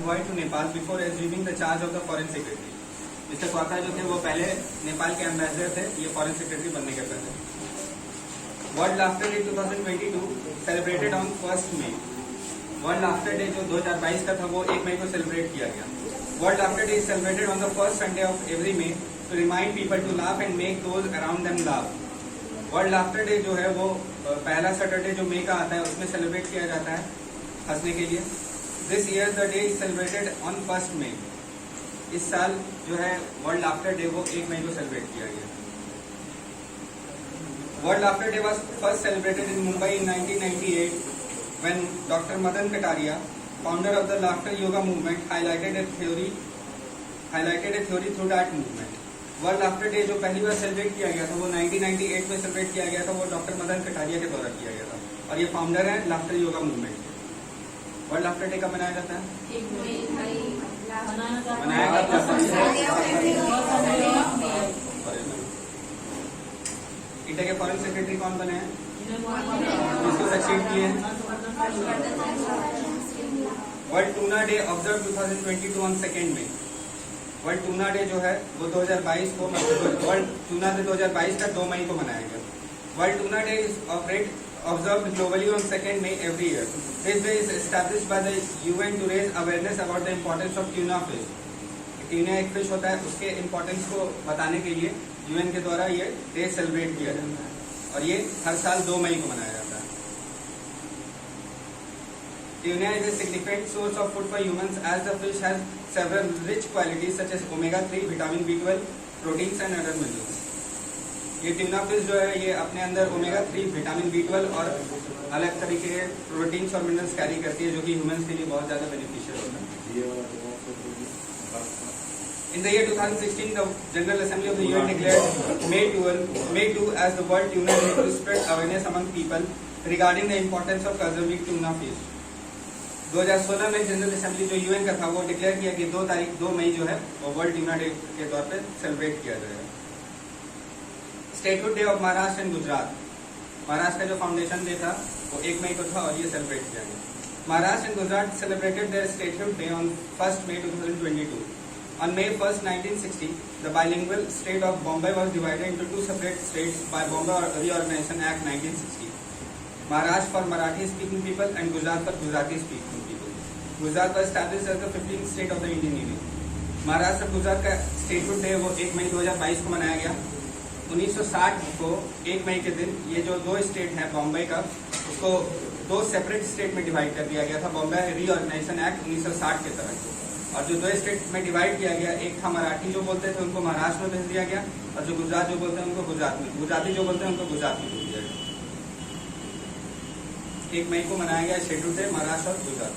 envoyed to Nepal before assuming the charge of the foreign secretary. Mister क्वाका जो थे वो पहले नेपाल के एम्बेसडर थे, ये फॉरेन सेक्रेटरी बनने के पहले। World laughter day 2022 celebrated on 1 मई। वर्ल्ड लाफ्टर डे जो 2022 का था वो 1 मई को सेलिब्रेट किया गया। World laughter day is celebrated on the first Sunday of every May to remind people to laugh and make those around them laugh. World laughter day जो है वो पहला सैटरडे जो मई का आता है उसमें सेलिब्रेट किया जाता है हंसने के लिए। This year the day is celebrated on 1 मई। इस साल जो है वर्ल्ड लाफ्टर डे वो 1 मई को सेलिब्रेट किया गया। World laughter day was first celebrated in Mumbai in 1998 when Dr. Madan Kataria, founder of the laughter yoga movement, highlighted a theory through that movement. World laughter day जो पहली बार celebrate किया गया था वो 1998 में सेलिब्रेट किया गया था, वो डॉक्टर मदन कटारिया के द्वारा किया गया था और ये फाउंडर है laughter yoga movement. World laughter day कब मनाया जाता है? इंडिया के फॉरेन सेक्रेटरी कौन बने हैं, जिसको सक्सीड किए हैं? World tuna day observe 2022 on 2 मई। वर्ल्ड टूना डे जो है वो 2022 को, वर्ल्ड टूना डे 2022 का 2 मई को मनाया गया। World tuna day is observed globally on 2 May every year. This day is established by the UN to raise awareness about the importance of tuna fish. Tuna एक fish होता है, उसके importance को बताने के लिए यूएन के द्वारा ये डे सेलिब्रेट किया जाता है और ये हर साल 2 मई को मनाया जाता है। Tuna is a significant source of food for humans as the fish has several rich qualities such as omega-3, vitamin B12, proteins and other minerals. ये ट्यूना फिश जो है ये अपने अंदर ओमेगा-3, विटामिन B12 और अलग तरीके के प्रोटीन्स और मिनरल्स कैरी करती है जो कि ह्यूमंस के लिए बहुत ज्यादा बेनिफिशियल होता है। In the year 2016, the General Assembly of the UN declared May 2 as the World Tuna Day to spread awareness among people regarding the importance of conserving tuna fish. 2016 में जनरल असेंबली जो UN का था वो declare किया कि 2 मई जो है वो वर्ल्ड ट्यूना डे के तौर पे सेलिब्रेट किया जाएगा। Statehood day of Maharashtra and Gujarat. Maharashtra का जो फाउंडेशन डे था वो 1 मई को था और ये सेलिब्रेट किया गया। Maharashtra and Gujarat celebrated their statehood day on 1 May 2022. On May 1, 1960, the bilingual state of Bombay was divided into 2 separate states by Bombay Reorganization Act 1960. Maharashtra for Marathi-speaking people and Gujarat for Gujarati-speaking people. Gujarat was established as the 15th state of the Indian Union. Maharashtra Gujarat का statehood day वो 1 मई 2022 को मनाया गया। 1960 को 1 मई के दिन ये जो 2 स्टेट है बॉम्बे का, उसको 2 सेपरेट स्टेट में डिवाइड कर दिया गया था बॉम्बे रीऑर्गेनाइजेशन एक्ट 1960 के तहत। और जो 2 स्टेट में डिवाइड किया गया, एक था मराठी जो बोलते थे उनको महाराष्ट्र में भेज दिया गया और जो गुजरात जो बोलते हैं उनको गुजरात में, गुजराती जो बोलते हैं उनको गुजरात में भेज दिया गया। 1 मई को मनाया गया शेड्यूल डे महाराष्ट्र और Gujarat.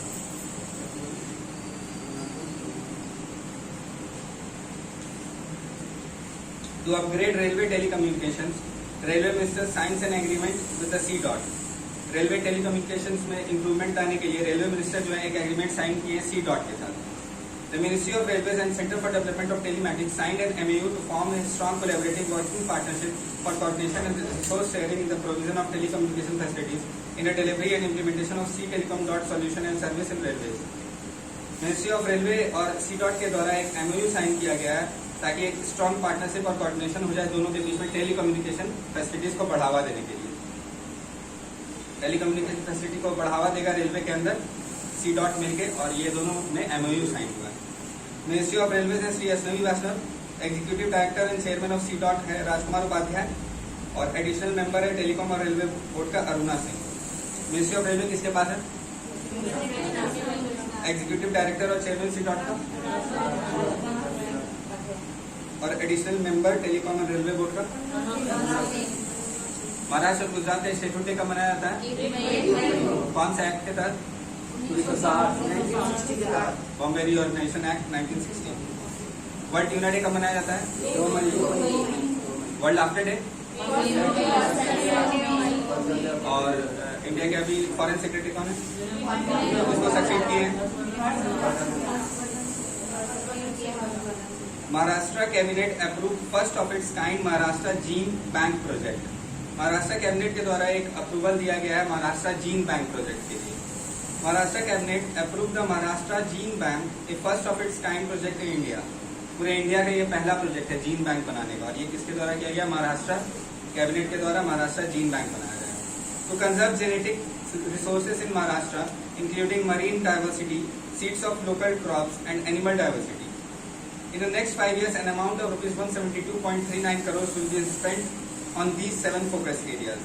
To upgrade railway telecommunications, Railway Minister signs an agreement with the C.DOT. Railway telecommunications में इंप्रूवमेंट लाने के लिए रेलवे मिनिस्टर जो है एक एग्रीमेंट साइन किए C.DOT के साथ। The Ministry of Railways and Center for Development of Telematics signed an MOU to form a strong collaborative working partnership for coordination and resource sharing in the provision of telecommunication facilities in the delivery and implementation of C-Telecom solution and service in railways. Ministry of railway और C.DOT के द्वारा एक MOU sign किया गया है ताकि एक strong partnership और कोऑर्डिनेशन हो जाए दोनों के बीच में टेलीकम्युनिकेशन फैसिलिटीज को बढ़ावा देने के लिए। टेलीकम्युनिकेशन फैसिलिटी को बढ़ावा देगा रेलवे के अंदर C.DOT मिलके और ये दोनों में MOU साइन हुआ है। मिनिस्ट्री ऑफ रेलवेज है Shri Ashwini Vaishnaw, executive director and chairman of C.DOT है राजकुमार उपाध्याय और एडिशनल मेंबर है टेलीकॉम और रेलवे बोर्ड का Aruna Singh. Ministry of railway किसके पास है? एग्जीक्यूटिव डायरेक्टर और चेयरमैन C.DOT का और एडिशनल मेंबर टेलीकॉम और रेलवे बोर्ड का। महाराष्ट्र और गुजरात का स्टेटहुड डे कब मनाया जाता है? कौन सा एक्ट के तहत? 1960 के तहत Bombay reorganisation act 1960। World tuna day कब मनाया जाता है? 2 मई। वर्ल्ड लाफ्टर डे और इंडिया के अभी फॉरेन सेक्रेटरी कौन है, उसको सक्सीड किए हैं? Maharashtra cabinet approve first of its kind Maharashtra gene bank project. Maharashtra cabinet के द्वारा एक अप्रूवल दिया गया है महाराष्ट्र जीन बैंक प्रोजेक्ट के लिए। Maharashtra cabinet approved the Maharashtra Gene Bank, a first of its kind project in India. पूरे इंडिया का ये पहला प्रोजेक्ट है जीन बैंक बनाने का, और ये किसके द्वारा किया गया? महाराष्ट्र कैबिनेट के द्वारा महाराष्ट्र जीन बैंक बनाया गया। To conserve genetic resources in Maharashtra including marine diversity, seeds of local crops and animal diversity. In the next 5 years, an amount of rupees 172.39 crores will be spent on these 7 focus areas.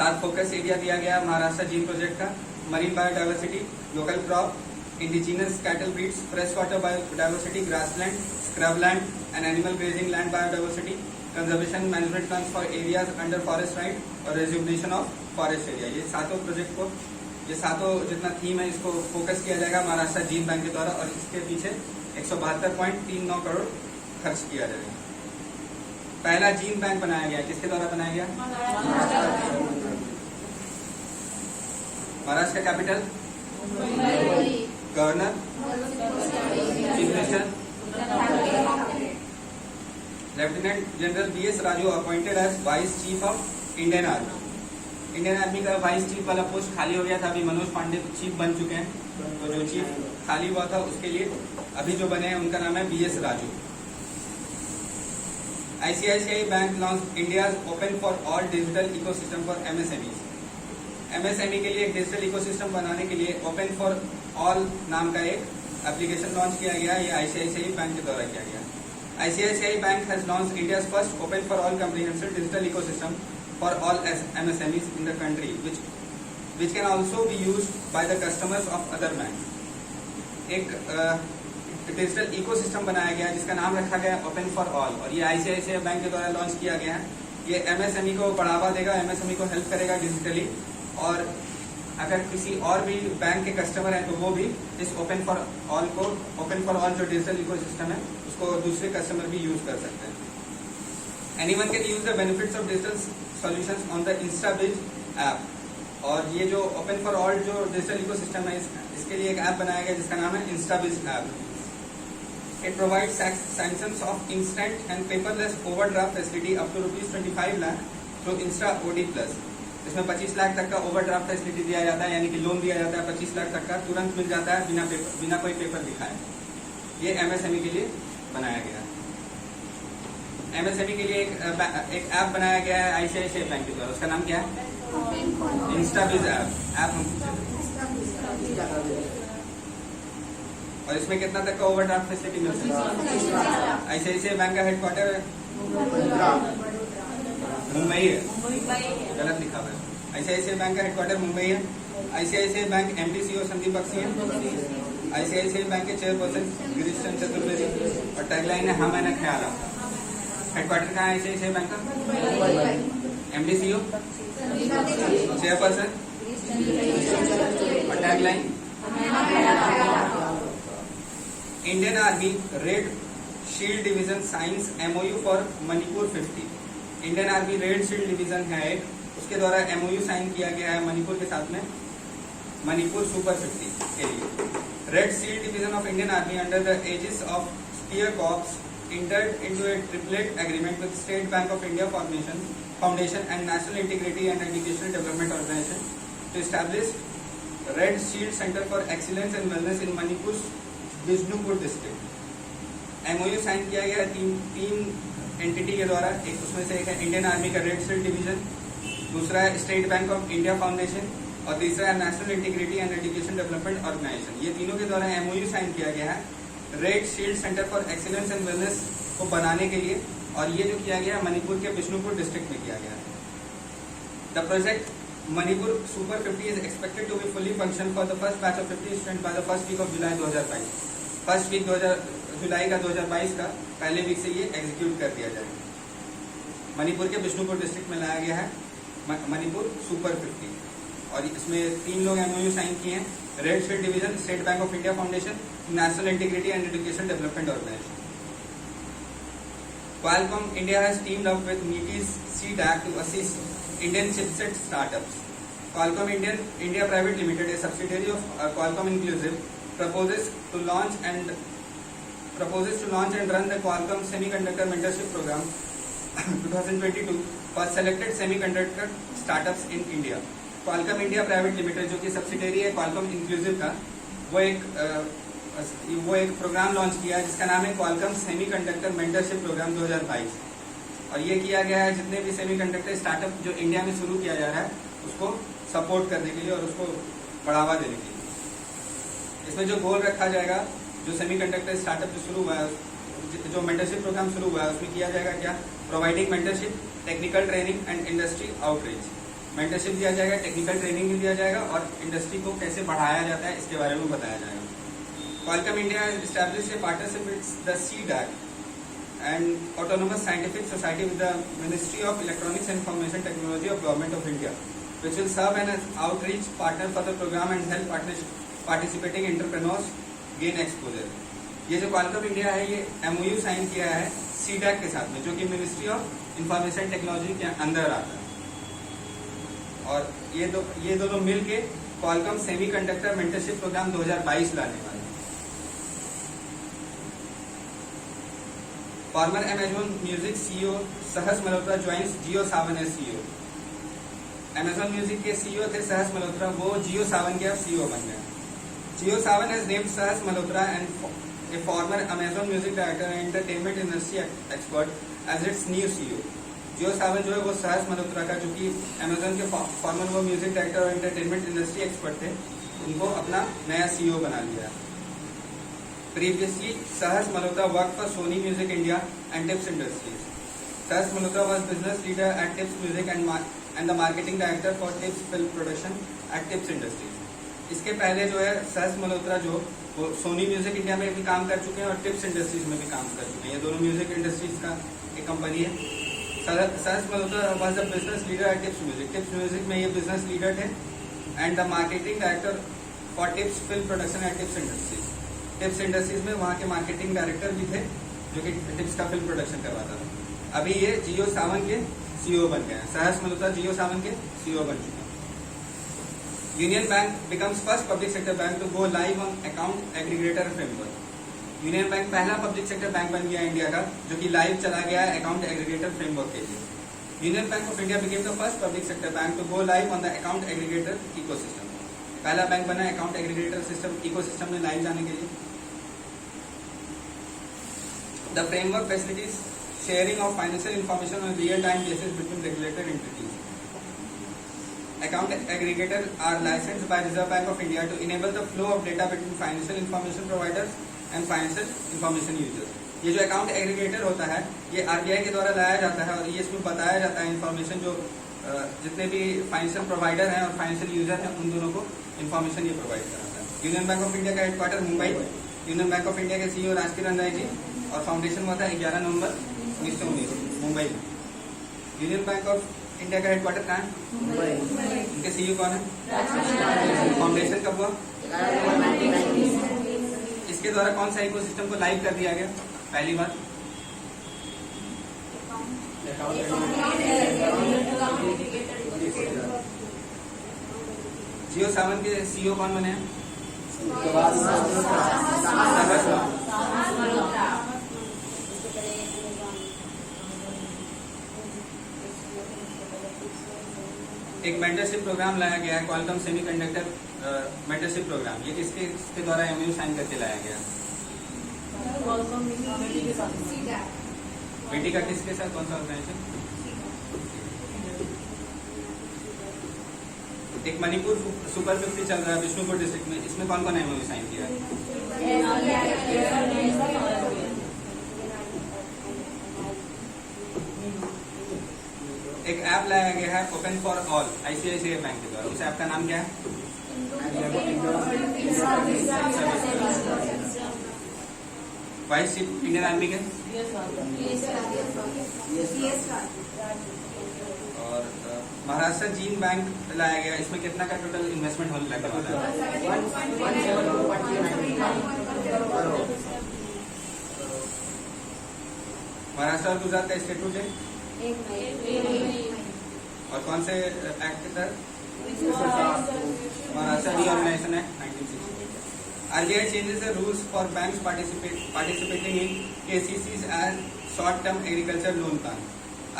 7 focus area दिया गया Maharashtra gene project का: marine biodiversity, local crop, indigenous cattle breeds, freshwater biodiversity, grassland, scrubland and animal grazing land biodiversity, conservation management plans for areas under forest right और rejuvenation of forest area। ये सातों project को, ये सातों जितना theme है इसको फोकस किया जाएगा महाराष्ट्र जीन बैंक के द्वारा, और इसके पीछे 172.39 करोड़ खर्च किया जाएगा। पहला जीन बैंक बनाया गया, किसके द्वारा बनाया गया? महाराष्ट्र का capital, governor, chief minister, lieutenant general BS Raju appointed as vice chief of Indian army. Indian army का वाइस चीफ वाला पोस्ट खाली हो गया था, अभी मनोज पांडे चीफ बन चुके हैं, तो जो चीफ खाली हुआ था उसके लिए अभी जो बने हैं उनका नाम है BS Raju. ICICI bank launch India open for all digital ecosystem for MSMEs। MSME के लिए एक डिजिटल इकोसिस्टम बनाने के लिए ओपन फॉर ऑल नाम का एक एप्लीकेशन लॉन्च किया गया। ये ICICI बैंक के द्वारा किया गया। ICICI bank has launched India's first open for all comprehensive digital ecosystem for all MSMEs in the country which can also be used by the customers of other banks। एक digital ecosystem बनाया गया जिसका नाम रखा गया open for all, और ये ICICI bank के द्वारा लॉन्च किया गया है। ये MSME को बढ़ावा देगा, MSME को हेल्प करेगा डिजिटली, और अगर किसी और भी बैंक के कस्टमर हैं तो वो भी इस ओपन फॉर ऑल को, ओपन फॉर ऑल जो डिजिटल इकोसिस्टम है उसको दूसरे कस्टमर भी यूज कर सकते हैं। Anyone can use the benefits of digital solutions on the InstaBIZ app. और ये जो ओपन फॉर ऑल जो डिजिटल इकोसिस्टम है इसके लिए एक ऐप बनाया गया जिसका नाम है InstaBIZ app. It provides sanctions of instant and paperless overdraft facility up to ₹25 lakh through Insta OD plus. इसमें 25 लाख तक का ओवरड्राफ्ट फैसिलिटी दिया जाता है, यानी कि लोन दिया जाता है 25 लाख तक का, तुरंत मिल जाता है बिना कोई पेपर दिखाए। ये MSME के लिए बनाया गया। MSME के लिए एक ऐप बनाया गया है ICICI बैंक के द्वारा, उसका नाम क्या है? InstaBIZ app. और इसमें कितना तक का ओवरड्राफ्ट फैसिलिटी मिलती है? ICICI बैंक का हेडक्वार्टर मुंबई है, गलत लिखा हुआ है। ICICI बैंक का हेडक्वार्टर मुंबई है। ICICI bank MD CEO Sandeep Bakhshi है। ICICI बैंक के चेयरपर्सन गिरीश चंद्र चतुर्वेदी, और टैगलाइन है हाँ मैंने ख्याल रखा। हेडक्वार्टर कहाँ है ICICI बैंक का? MD CEO, चेयरपर्सन, और tagline Indian army red shield division science MOU for Manipur 50। Indian army red shield division है एक, उसके द्वारा MOU साइन किया गया है मणिपुर के साथ में, मणिपुर सुपर 50 के लिए। Red shield division of Indian army under the aegis of spear corps entered into a triplet agreement with State Bank of India Foundation and National Integrity and Educational Development Organization to establish Red Shield Center for Excellence and Wellness in Manipur's Bijnupur district। MOU sign किया गया तीन entity के द्वारा, एक उसमें से एक है इंडियन आर्मी का रेड शील्ड डिवीजन, दूसरा है state bank of India foundation, और तीसरा है national integrity and education development organisation. ये तीनों के द्वारा MOU साइन किया गया है red shield centre for excellence and wellness को बनाने के लिए, और ये जो किया गया मणिपुर के बिष्णुपुर डिस्ट्रिक्ट में किया गया है। The project Manipur Super 50 is expected to be fully functional for the first batch of 50 students by the first week of July 2022। First week July का 2022 का पहले वीक से ये एग्जीक्यूट कर दिया जाएगा। मणिपुर के बिष्णुपुर डिस्ट्रिक्ट में लाया गया है मणिपुर सुपर 50, और इसमें 3 लोग MOU साइन किए हैं, red shield division, state bank of India foundation, national integrity and education development organisation. Qualcomm India has teamed up with Metis CDAC to assist Indian chipset startups। Qualcomm India Private Limited, a subsidiary of Qualcomm Inclusive, proposes to launch and run the Qualcomm Semiconductor Mentorship Program 2022 for selected semiconductor startups in India। Qualcomm India private limited जो कि subsidiary है Qualcomm inclusive का, वो एक programme launch किया है जिसका नाम है क्वालकॉम सेमीकंडक्टर मेंटरशिप प्रोग्राम 2022। और ये किया गया है जितने भी सेमीकंडक्टर स्टार्टअप जो इंडिया में शुरू किया जा रहा है उसको सपोर्ट करने के लिए और उसको बढ़ावा देने के लिए। इसमें जो गोल रखा जाएगा, जो सेमीकंडक्टर स्टार्टअप जो शुरू हुआ है, जो मेंटरशिप प्रोग्राम शुरू हुआ है उसमें किया जाएगा क्या, providing mentorship, technical training and industry outreach. Mentorship दिया जाएगा, टेक्निकल ट्रेनिंग भी दिया जाएगा और इंडस्ट्री को कैसे बढ़ाया जाता है इसके बारे में बताया जाएगा। Qualcomm India established a partnership with the CDAC and Autonomous Scientific Society with the Ministry of Electronics and Information Technology of Government of India, which will serve as outreach partner for the program and help participating entrepreneurs gain exposure. ये जो Qualcomm India है ये MOU sign किया है CDAC के साथ में, जो कि मिनिस्ट्री ऑफ इंफॉर्मेशन टेक्नोलॉजी के अंदर आता है। और ये दोनों मिल के क्वालकॉम सेमीकंडक्टर मेंटरशिप प्रोग्राम 2022 लाने वाले। Farmer Amazon music CEO Sahas Malhotra joins JioSaavn as CEO। Amazon music के CEO थे सहस मल्होत्रा, वो JioSaavn के अब CEO बन गए। JioSaavn has named Sahas Malhotra and a former Amazon music director and entertainment industry expert as its new CEO। JioSaavn जो है वो सहस मल्होत्रा का, जो कि Amazon के फॉर्मर वो म्यूजिक डायरेक्टर और एंटरटेनमेंट इंडस्ट्री एक्सपर्ट थे, उनको अपना नया CEO बना लिया। Previously, Sahas Malhotra worked for Sony Music India and Tips Industries. Sahas Malhotra was business leader at Tips Music and the marketing director for Tips Film Production at Tips Industries. इसके पहले जो है सहस मल्होत्रा जो वो Soni music India में भी काम कर चुके हैं और टिप्स इंडस्ट्रीज में भी काम कर चुके हैं। ये दोनों म्यूजिक इंडस्ट्रीज का एक कंपनी है। सहस Malhotra was the business leader at tips music. Tips music में ये बिजनेस लीडर थे and the marketing director for tips film production at tips industries. Tips industries में वहाँ के मार्केटिंग डायरेक्टर भी थे जो कि टिप्स का फिल्म प्रोडक्शन करवाता था। अभी ये JioSaavn के CEO बन गए हैं। सहस मल्होत्रा JioSaavn के CEO बन चुके हैं। Union bank becomes first public sector bank to go live on account aggregator framework। Union bank पहला पब्लिक सेक्टर बैंक बन गया इंडिया का जो कि लाइव चला गया है अकाउंट एग्रीगेटर फ्रेमवर्क के लिए। Union bank of India became the first public sector bank to go live on the account aggregator ecosystem। पहला बैंक बना अकाउंट एग्रीगेटर सिस्टम इकोसिस्टम में लाइव जाने के लिए। The framework facilitates sharing of financial information on real-time basis between regulated entities। Account aggregators are licensed by Reserve Bank of India to enable the flow of data between financial information providers and financial information users। ये जो account aggregator होता है ये RBI के द्वारा लाया जाता है और ये इसमें बताया जाता है इन्फॉर्मेशन जो जितने भी फाइनेंशियल प्रोवाइडर हैं और फाइनेंशियल यूजर हैं उन दोनों को इन्फॉर्मेशन ये प्रोवाइड कराता है। यूनियन बैंक ऑफ इंडिया का headquarter Mumbai. Union bank of India के CEO राजकिरण राय जी और फाउंडेशन हुआ था 11 नवंबर 1919 मुंबई में। यूनियन बैंक ऑफ इंडिया का हेडक्वार्टर कहाँ है? मुंबई। इनके CEO कौन है? फाउंडेशन कब हुआ? इसके द्वारा कौन सा इकोसिस्टम को लाइव कर दिया गया पहली बार? JioSaavn के CEO कौन बने हैं? एक मेंटरशिप प्रोग्राम लाया गया है क्वालकॉम सेमीकंडक्टर मेंटरशिप प्रोग्राम। ये किसके द्वारा MOU साइन करके लाया गया? बेटी का किसके साथ, कौन सा ऑर्गेनाइजेशन? एक मणिपुर सुपर 50 चल रहा है बिष्णुपुर डिस्ट्रिक्ट में, इसमें कौन कौन MOU साइन किया है? एक ऐप लाया गया है open for all ICICI bank के द्वारा। उस ऐप का नाम क्या है? वाइस चीफ इंडियन आर्मी के और महाराष्ट्र जीन बैंक लाया गया। इसमें कितना का टोटल इन्वेस्टमेंट होने लगा वाला है? महाराष्ट्र और गुजरात का स्टेटूट है और कौन से एक्ट के तहत? Maharashtra reorganisation act 1960। RBI changes the rules for banks participating in KCCs as short-term agriculture loan plan।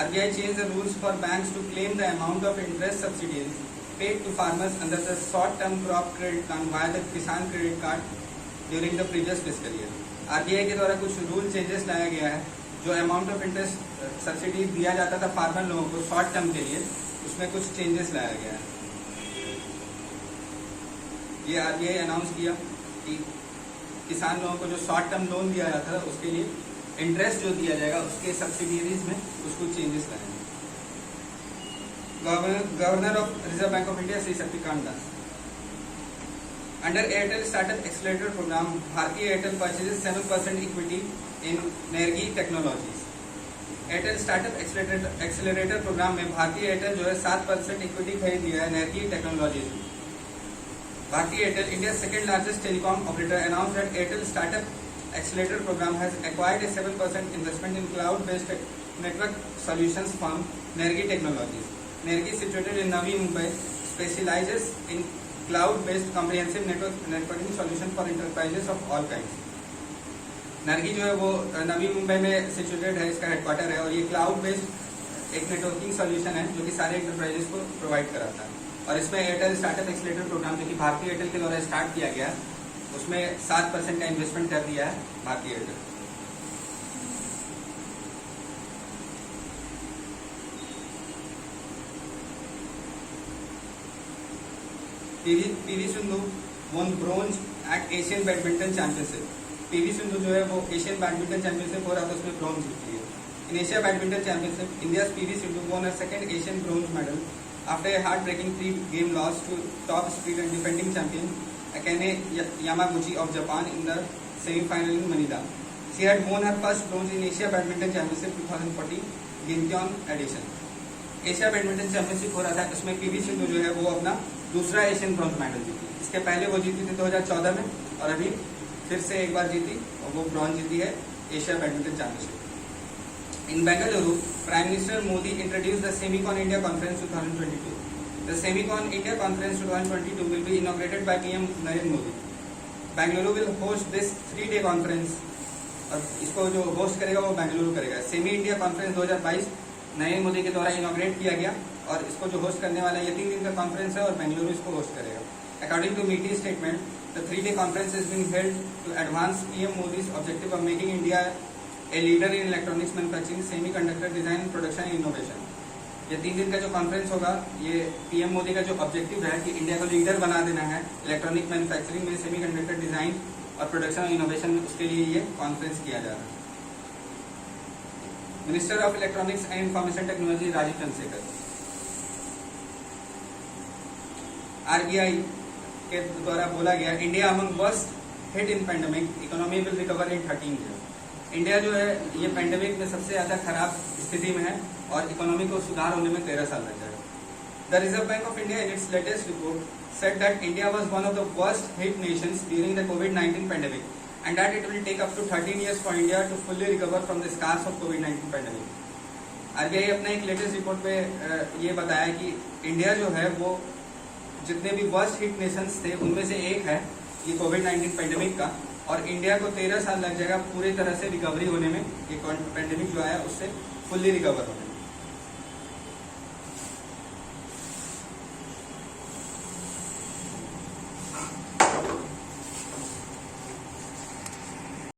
RBI changed the rules for banks to claim the amount of interest subsidies paid to farmers under the short-term crop credit plan via the Kisan Credit Card during the previous fiscal year. RBI के द्वारा कुछ rule changes लाया गया है, जो amount of interest subsidy दिया जाता था फार्मर लोगों को शॉर्ट टर्म के लिए, उसमें कुछ चेंजेस लाया गया है। ये RBI अनाउंस किया कि किसान लोगों को जो शॉर्ट टर्म लोन दिया जाता था उसके लिए इंटरेस्ट जो दिया जाएगा उसके सब्सिडीज में उसको चेंजेस लाएंगे। Governor of Reserve Bank of India Shri Shaktikanta Das. Under Airtel startup accelerator program, Bharti Airtel purchases 7% equity in Nergy technologies. Airtel startup accelerator program में भारतीय एयरटेल जो है 7% इक्विटी खरीद लिया है नेर्गी टेक्नोलॉजीज में। Bharti Airtel, India second largest telecom operator, announce that Airtel startup accelerator program has acquired a 7% investment in cloud based network solutions firm Nergy technologies. Nergy situated in Navi Mumbai specialises in cloud based comprehensive networking solution for enterprises of all kinds. Nergy जो है वो नवी मुंबई में situated है, इसका headquarter है, और ये cloud based एक नेटवर्किंग सॉल्यूशन है जो कि सारे इंटरप्राइजेस को प्रोवाइड कराता है। और इसमें एयरटेल स्टार्टअप एक्सेलरेटर प्रोग्राम जो कि भारतीय एयरटेल के द्वारा स्टार्ट किया गया, उसमें 7% का इन्वेस्टमेंट कर दिया है भारतीय Airtel. PV Sindhu won bronze at Asian badminton championship. PV Sindhu जो है वो एशियन बैडमिंटन चैंपियनशिप हो रहा था, उसमें ब्रॉन्ज जीती है। In Asia badminton championship, India's PV Sindhu won her second Asian bronze medal after a heart-breaking 3-game loss to top speed and defending champion Akane Yamaguchi of Japan in the semi-final in Manila. She had won her first bronze in Asia Badminton Championship 2014 Gyeonggi edition. Asia badminton championship हो रहा था, इसमें PV Sindhu जो है वो अपना दूसरा Asian bronze medal जीती। इसके पहले वो जीती थी 2014 में, और अभी फिर से एक बार जीती और वो ब्रॉन्ज जीती है Asia badminton championship. In Bengaluru, prime minister Modi introduce the Semicon India conference 2022। The Semicon India conference 2022 will be inaugurated by PM Narendra Modi. Bengaluru will host this 3-day conference, और इसको जो होस्ट करेगा वो बेंगलुरु करेगा। Semi India conference 2022 Narendra Modi के द्वारा इनॉग्रेट किया गया, और इसको जो होस्ट करने वाला है, ये 3 दिन का कॉन्फ्रेंस है और बेंगलुरु इसको होस्ट करेगा। According to MeitY statement, the 3-day conference is being held to advance PM Modi's objective of making India a leader in electronics manufacturing, semiconductor design, production and innovation. ये 3 दिन का जो कॉन्फ्रेंस होगा, ये पीएम मोदी का जो ऑब्जेक्टिव है कि इंडिया को लीडर बना देना है इलेक्ट्रॉनिक मैन्युफैक्चरिंग में, सेमीकंडक्टर डिजाइन और प्रोडक्शन और इनोवेशन में, उसके लिए ये कॉन्फ्रेंस किया जा रहा है। Minister of electronics and information technology Rajeev Chandrasekhar. RBI के द्वारा बोला गया, India among worst hit in pandemic, economy will recover in 13 year. India जो है ये पैंडेमिक में सबसे ज्यादा खराब स्थिति में है और इकोनॉमी को सुधार होने में 13 साल लग जाएगा। The reserve Bank of India in its latest report said that India was one of the worst hit nations during the COVID-19 pandemic, and that it will take up to 13 years for India to fully recover from the scars of COVID-19 pandemic. RBI अपने एक latest report पे ये बताया कि India जो है वो जितने भी वर्स्ट हिट नेशंस थे उनमें से एक है ये कोविड-19 पैंडेमिक का, और इंडिया को 13 साल लग जाएगा पूरी तरह से रिकवरी होने में, ये पैंडेमिक जो आया उससे फुल्ली रिकवर होने में।